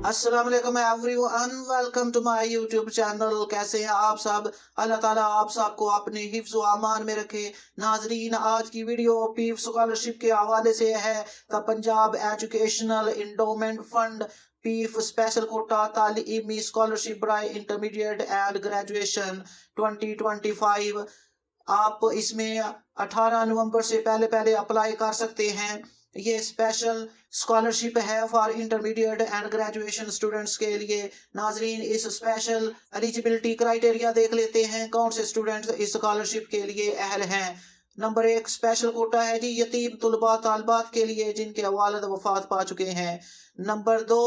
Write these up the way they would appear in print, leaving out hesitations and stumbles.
अस्सलाम वालेकुम everyone, welcome to my YouTube channel. कैसे हैं आप सब? अल्लाह ताला आप सबको अपने हिफ्ज़ व अमान में रखे। नाजरीन, आज की वीडियो पीफ स्कॉलरशिप के हवाले से है। The Punjab educational endowment fund PEEF special quota तालीमी स्कॉलरशिप बराए इंटरमीडिएट एंड ग्रेजुएशन 2025। आप इसमें 18 नवंबर से पहले अप्लाई कर सकते हैं। ये स्पेशल स्कॉलरशिप है for intermediate and graduation students के लिए। नाजरीन, इस स्पेशल एलिजिबिलिटी क्राइटेरिया देख लेते हैं, कौन से स्टूडेंट्स इस स्कॉलरशिप के लिए अहल हैं। नंबर 1 स्पेशल कोटा है जी यतीम तुलबा तालबात के लिए जिनके वालिद वफात पा चुके हैं। नंबर 2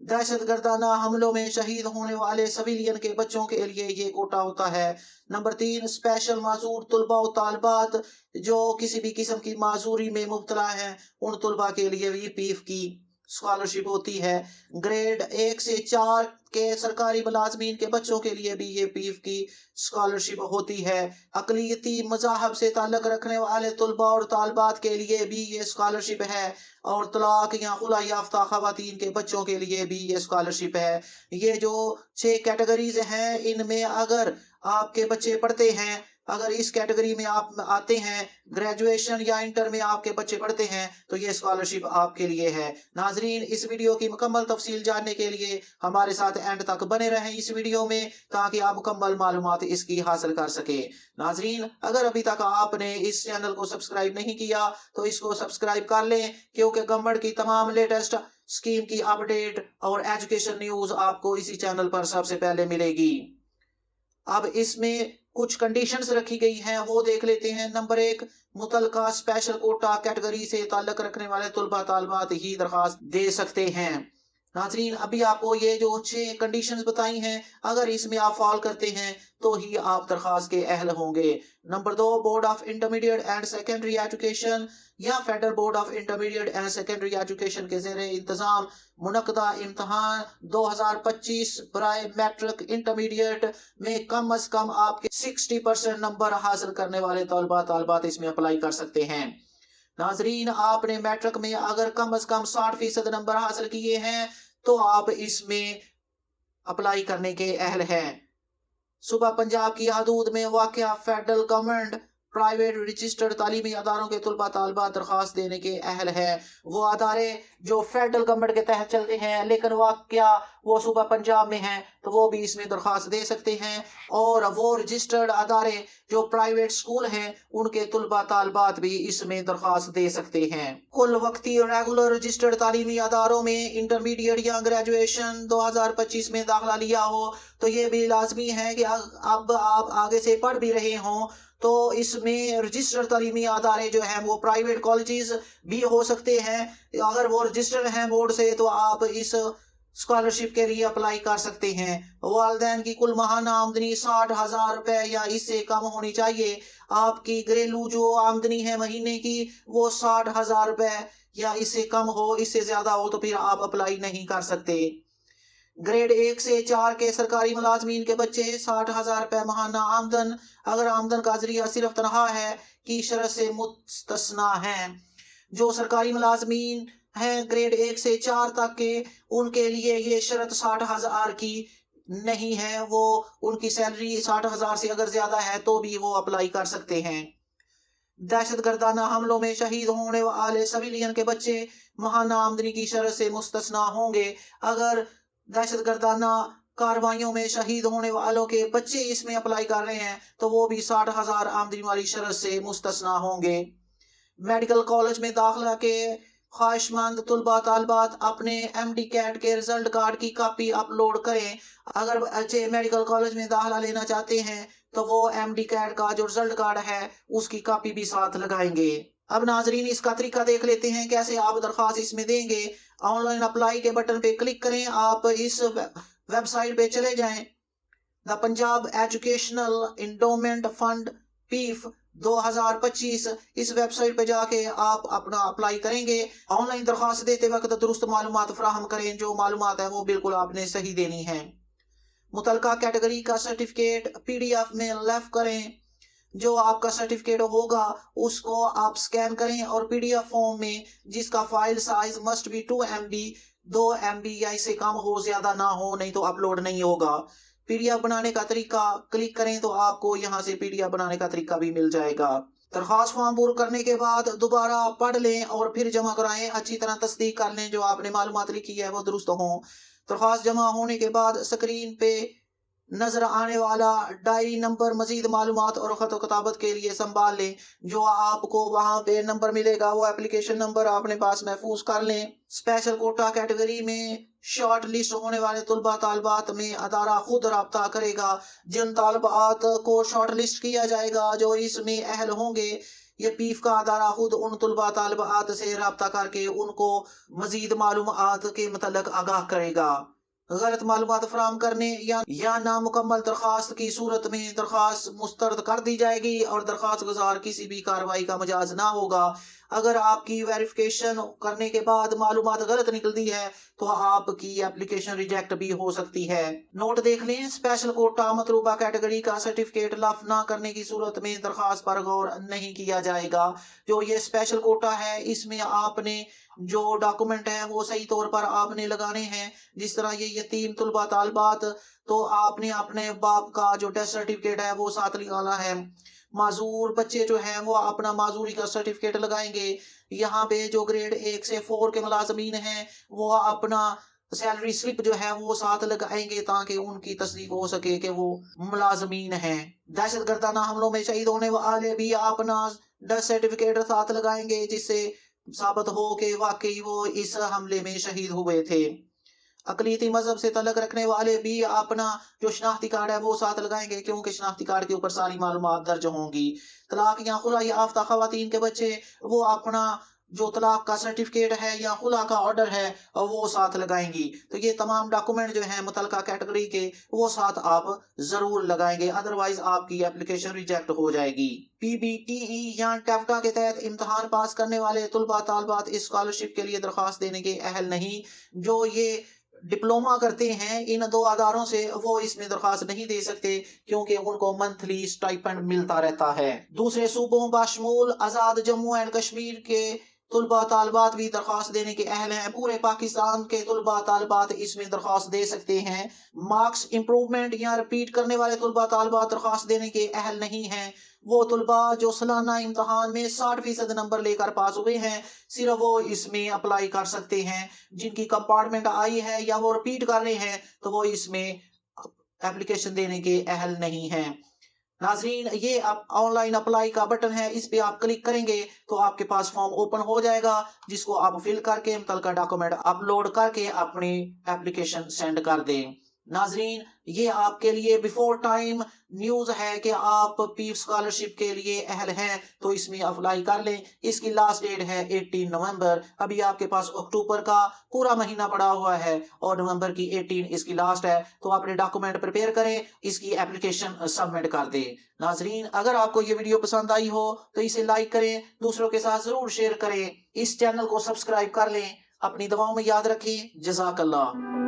दहशत गर्दाना हमलों में शहीद होने वाले सिविलियन के बच्चों के लिए ये कोटा होता है। नंबर 3 स्पेशल माजूर तुलबा और तालबात जो किसी भी किस्म की माजूरी में मुब्तला हैं, उन तुलबा के लिए भी पीफ की स्कॉलरशिप होती है। ग्रेड 1 से 4 के सरकारी मुलाजमीन के बच्चों के लिए भी ये पीफ की स्कॉलरशिप होती है। अकलियती मज़ाहब से ताल्लुक़ रखने वाले तुलबा और तालबात के लिए भी ये स्कॉलरशिप है, और तलाक या खुला याफ्ता खवातीन के बच्चों के लिए भी ये स्कॉलरशिप है। ये जो 6 कैटेगरीज हैं, इनमें अगर आपके बच्चे पढ़ते हैं, अगर इस कैटेगरी में आप आते हैं, ग्रेजुएशन या इंटर में आपके बच्चे पढ़ते हैं, तो ये स्कॉलरशिप आपके लिए है। नाजरीन, इस वीडियो की मुकम्मल तफसील जानने के लिए हमारे साथ एंड तक बने रहें इस वीडियो में, ताकि आप मुकम्मल मालूमात इसकी हासिल कर सके। नाजरीन, अगर अभी तक आपने इस चैनल को सब्सक्राइब नहीं किया तो इसको सब्सक्राइब कर लें, क्योंकि गवर्नमेंट की तमाम लेटेस्ट स्कीम की अपडेट और एजुकेशन न्यूज आपको इसी चैनल पर सबसे पहले मिलेगी। अब इसमें कुछ कंडीशंस रखी गई हैं, वो देख लेते हैं। नंबर 1 मुतलका स्पेशल कोटा कैटेगरी से ताल्लुक रखने वाले तुलबा तालबात ही दरखास्त दे सकते हैं। नाजरीन, अभी आपको ये जो 6 कंडीशंस बताई हैं, अगर इसमें आप फॉल करते हैं तो ही आप दरखास्त के अहल होंगे। Number 2 board of intermediate and secondary education या federal board of intermediate and secondary education के ज़ेरे इंतजाम मुनक़दा इम्तहान 2025 बराए मैट्रिक इंटरमीडिएट में कम अज कम आपके 60% नंबर हासिल करने वाले तलबा तालबात इसमें अप्लाई कर सकते हैं। नाजरीन, आपने मैट्रिक में अगर कम अज कम 60% नंबर हासिल किए हैं तो आप इसमें अप्लाई करने के अहल हैं। सूबा पंजाब की हदूद में वाक़या फेडरल गवर्नमेंट प्राइवेट रजिस्टर्ड तालीमी अदारों के तुलबा तालबात दरखास्त देने के अहल है। वो अदारे जो फेडरल गवर्नमेंट के तहत चलते हैं लेकिन वाक़या वो सूबा पंजाब में हैं, तो वो भी इसमें दरखास्त दे सकते हैं। और वो रजिस्टर्ड अदारे जो प्राइवेट स्कूल हैं, उनके तुलबा तालबात भी इसमें दरखास्त दे सकते हैं। कुल वक्ती रेगुलर रजिस्टर्ड तालीमी अदारों में इंटरमीडिएट या ग्रेजुएशन 2025 में दाखिला लिया हो, तो ये भी लाजमी है कि अब आप आगे से पढ़ भी रहे हों तो इसमें रजिस्टर्ड तालीमी अदारे जो हैं वो प्राइवेट कॉलेजेस भी हो सकते हैं। अगर वो रजिस्टर्ड हैं बोर्ड से तो आप इस स्कॉलरशिप के लिए अप्लाई कर सकते हैं। वालिदैन की कुल माहाना आमदनी 60,000 रुपए या इससे कम होनी चाहिए। आपकी घरेलू जो आमदनी है महीने की वो 60,000 रुपए या इससे कम हो, इससे ज्यादा हो तो फिर आप अप्लाई नहीं कर सकते। ग्रेड 1 से 4 के सरकारी मुलाजमीन के बच्चे 60,000 रुपए माहाना आमदन, अगर आमदन का जरिया सिर्फ तनख्वाह है, की शरत से मुस्तस्ना है। जो सरकारी मुलाजमीन हैं ग्रेड 1 से 4 तक के, उनके लिए ये शरत 60,000 की नहीं है। वो उनकी सैलरी 60,000 से अगर ज्यादा है तो भी वो अप्लाई कर सकते हैं। दहशत गर्दाना हमलों में शहीद होने वाले सिविलियन के बच्चे माहाना आमदनी की शरत से मुस्तस्ना होंगे। अगर दहशत गर्दाना कार्रवाइयों में शहीद होने वालों के बच्चे इसमें अप्लाई कर रहे हैं तो वो भी 60,000 आमदनी वाली शरत से मुस्तस्ना होंगे। मेडिकल कॉलेज में दाखिला के ख्वाहिशमंद तुलबा तालबात अपने MD कैट के रिजल्ट कार्ड की कॉपी अपलोड करें। अगर बच्चे मेडिकल कॉलेज में दाखिला लेना चाहते हैं तो वो MD कैट का जो रिजल्ट कार्ड है उसकी कॉपी भी साथ लगाएंगे। अब नाजरीन, इसका तरीका देख लेते हैं कैसे आप दरख्वास्त इसमें देंगे। ऑनलाइन अप्लाई के बटन पे क्लिक करें, आप इस वेबसाइट पे चले जाएं, the Punjab educational endowment fund PEEF 2025। इस वेबसाइट पे जाके आप अपना अप्लाई करेंगे। ऑनलाइन दरख्वास्त देते वक्त दुरुस्त मालूमात फराहम करें, जो मालूमात है वो बिल्कुल आपने सही देनी है। मुतलका कैटेगरी का सर्टिफिकेट PDF में लेफ करें। जो आपका सर्टिफिकेट होगा उसको आप स्कैन करें और पीडीएफ फॉर्म में, जिसका file size must be 2 MB, 2 MB या इससे कम हो, ज्यादा ना हो, नहीं तो अपलोड नहीं होगा। पीडीएफ बनाने का तरीका क्लिक करें तो आपको यहाँ से पीडीएफ बनाने का तरीका भी मिल जाएगा। दरखास्त फॉर्म पूरा करने के बाद दोबारा पढ़ लें और फिर जमा कराएं। अच्छी तरह तस्दीक कर लें जो आपने मालूमात लिखी है वो दुरुस्त हो। दरखास्त जमा होने के बाद स्क्रीन पे नजर आने वाला डायरी नंबर मजीद मालूमात और खत किताबत के लिए संभाल लें। जो आपको वहां पे नंबर मिलेगा वो एप्लीकेशन नंबर अपने पास महफूज कर लें। स्पेशल कोटा कैटेगरी में शॉर्ट लिस्ट होने वाले तुलबा तालबात में अदारा खुद राब्ता करेगा। जिन तालबात को शॉर्ट लिस्ट किया जाएगा जो इसमें अहल होंगे, ये पीफ का अदारा खुद उन तुलबा तालबात से राब्ता करके उनको मजीद मालूमात के मतलब आगाह करेगा। गलत मालूमात फराहम करने या नामुकम्मल दरखास्त की सूरत में दरखास्त मुस्तरद कर दी जाएगी और दरखास्त गुजार किसी भी कार्रवाई का मजाज ना होगा। अगर आपकी वेरिफिकेशन करने के बाद मालूमात गलत निकलती है तो आपकी एप्लीकेशन रिजेक्ट भी हो सकती है। नोट देख लें, स्पेशल कोटा मतलूबा कैटेगरी का सर्टिफिकेट लाफ ना करने की सूरत में दरखास्त पर गौर नहीं किया जाएगा। जो ये स्पेशल कोटा है इसमें आपने जो डॉक्यूमेंट है वो सही तौर पर आपने लगाने हैं। जिस तरह ये यतीम तुलबा तालबात, तो आपने अपने बाप का जो डेथ सर्टिफिकेट है वो साथ निकाला है। माजूर बच्चे जो हैं वो अपना माजूरी का सर्टिफिकेट लगाएंगे। यहाँ पे जो ग्रेड 1 से 4 के मुलाजमीन हैं वो अपना सैलरी स्लिप जो है वो साथ लगाएंगे ताकि उनकी तस्दीक हो सके कि वो मुलाजमीन हैं। दहशत गर्दाना हमलों में शहीद होने वाले भी अपना डेथ सर्टिफिकेट साथ लगाएंगे जिससे साबित हो कि वाकई वो इस हमले में शहीद हुए थे। अकलीती मजहब से तलक रखने वाले भी अपना जो शनाख्ती कार्ड है वो साथ लगाएंगे क्योंकि शनाख्ती कार्ड के ऊपर सारी मालूमात दर्ज होंगी। तलाक या खुला याफ्ता खवातीन के बच्चे वो अपना जो तलाक का सर्टिफिकेट है या खुला का ऑर्डर है वो साथ लगाएंगी। तो ये तमाम डॉक्यूमेंट जो है मुतलका कैटेगरी के वो साथ आप जरूर लगाएंगे, अदरवाइज आपकी एप्लीकेशन रिजेक्ट हो जाएगी। PBTE या टेफ्टा के तहत इम्तहान पास करने वाले तुलबा तालबात इस स्कॉलरशिप के लिए दरखास्त देने के अहल नहीं। जो ये डिप्लोमा करते हैं इन दो अदारों से वो इसमें दरखास्त नहीं दे सकते क्योंकि उनको मंथली स्टाइपेंड मिलता रहता है। दूसरे सूबों बाशमूल आजाद जम्मू एंड कश्मीर के तुलबा तालबात भी दरखास्त देने के अहल हैं। पूरे पाकिस्तान के तुलबा तालबात इसमें दरखास्त दे सकते हैं। मार्क्स इंप्रूवमेंट या रिपीट करने वाले तुलबा तालबात दरखास्त देने के अहल नहीं हैं। वो तुलबा जो सालाना इम्तहान में 60% नंबर लेकर पास हुए हैं सिर्फ वो इसमें अप्लाई कर सकते हैं। जिनकी कंपार्टमेंट आई है या वो रिपीट कर रहे हैं तो वो इसमें एप्लीकेशन देने के अहल नहीं हैं। नाजरीन, ये आप ऑनलाइन अप्लाई का बटन है, इस पे आप क्लिक करेंगे तो आपके पास फॉर्म ओपन हो जाएगा जिसको आप फिल करके मुतलका डॉक्यूमेंट अपलोड करके अपनी एप्लीकेशन सेंड कर दें। नाजरीन, ये आपके लिए बिफोर टाइम न्यूज है कि आप पीफ स्कॉलरशिप के लिए अहल हैं तो इसमें अप्लाई कर लें। इसकी लास्ट डेट है 18 नवंबर। अभी आपके पास अक्टूबर का पूरा महीना पड़ा हुआ है और नवंबर की 18 इसकी लास्ट है। तो अपने डॉक्यूमेंट प्रिपेयर करें, इसकी एप्लीकेशन सबमिट कर दें। नाजरीन, अगर आपको ये वीडियो पसंद आई हो तो इसे लाइक करें, दूसरों के साथ जरूर शेयर करें, इस चैनल को सब्सक्राइब कर लें। अपनी दुआओं में याद रखें। जज़ाकल्लाह।